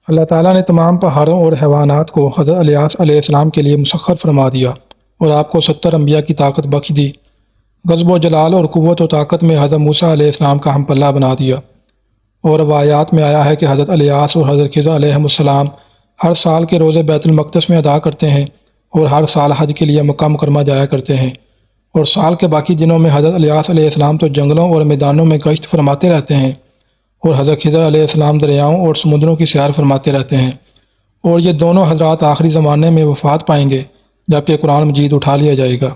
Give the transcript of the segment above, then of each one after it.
اللہ تعالیٰ نے تمام پہاڑوں اور حیوانات کو حضرت الیاس علیہ السلام کے لیے مسخر فرما دیا اور آپ کو 70 انبیاء کی طاقت بخش دی۔ غضب و جلال اور قوت و طاقت میں حضرت موسیٰ علیہ السلام کا ہم پلہ بنا دیا۔ اور روایات میں آیا ہے کہ حضرت الیاس اور حضرت خضر علیہ السلام ہر سال کے روزے بیت المقدس میں ادا کرتے ہیں اور ہر سال حج کے لیے مکہ مکرمہ جایا کرتے ہیں، اور سال کے باقی دنوں میں حضرت الیاس علیہ السلام تو جنگلوں اور میدانوں میں گشت فرماتے رہتے ہیں، اور حضرت خضر علیہ السلام دریاؤں اور سمندروں کی سیر فرماتے رہتے ہیں۔ اور یہ دونوں حضرات آخری زمانے میں وفات پائیں گے جبکہ قرآن مجید اٹھا لیا جائے گا۔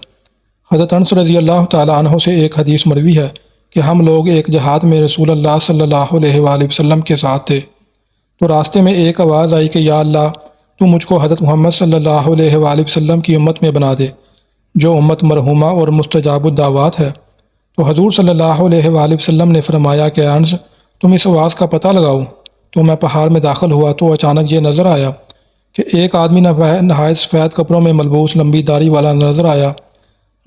حضرت انس رضی اللہ تعالیٰ عنہ سے ایک حدیث مروی ہے کہ ہم لوگ ایک جہاد میں رسول اللہ صلی اللہ علیہ وآلہ وسلم کے ساتھ تھے، تو راستے میں ایک آواز آئی کہ یا اللہ، تو مجھ کو حضرت محمد صلی اللہ علیہ وآلہ وسلم کی امت میں بنا دے، جو امت مرحومہ اور مستجاب الدعوات ہے۔ تو حضور صلی اللہ علیہ وآلہ وسلم نے فرمایا کہ انس، تم اس آواز کا پتہ لگاؤ۔ تو میں پہاڑ میں داخل ہوا تو اچانک یہ نظر آیا کہ ایک آدمی نہایت سفید کپڑوں میں ملبوس لمبی داڑھی والا نظر آیا۔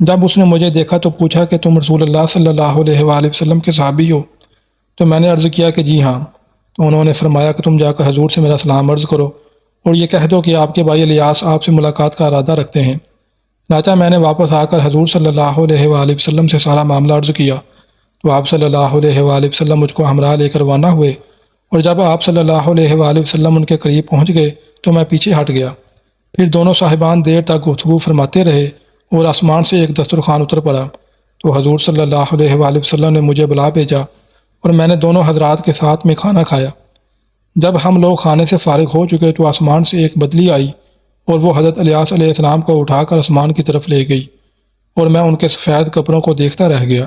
جب اس نے مجھے دیکھا تو پوچھا کہ تم رسول اللہ صلی اللہ علیہ وآلہ وسلم کے صحابی ہو؟ تو میں نے عرض کیا کہ جی ہاں۔ تو انہوں نے فرمایا کہ تم جا کر حضور سے میرا سلام عرض کرو اور یہ کہہ دو کہ آپ کے بھائی الیاس آپ سے ملاقات کا ارادہ رکھتے ہیں۔ چنانچہ میں نے واپس آ کر حضور صلی اللہ علیہ وآلہ وسلم سے سارا معاملہ عرض کیا، تو آپ صلی اللہ علیہ وآلہ وسلم مجھ کو ہمراہ لے کر روانہ ہوئے، اور جب آپ صلی اللہ علیہ وآلہ وسلم ان کے قریب پہنچ گئے تو میں پیچھے ہٹ گیا۔ پھر دونوں صاحبان دیر تک گفتگو فرماتے رہے اور آسمان سے ایک دسترخوان اتر پڑا، تو حضور صلی اللہ علیہ وآلہ وسلم نے مجھے بلا بھیجا اور میں نے دونوں حضرات کے ساتھ میں کھانا کھایا۔ جب ہم لوگ کھانے سے فارغ ہو چکے تو آسمان سے ایک بدلی آئی اور وہ حضرت الیاس علیہ السلام کو اٹھا کر آسمان کی طرف لے گئی، اور میں ان کے سفید کپڑوں کو دیکھتا رہ گیا۔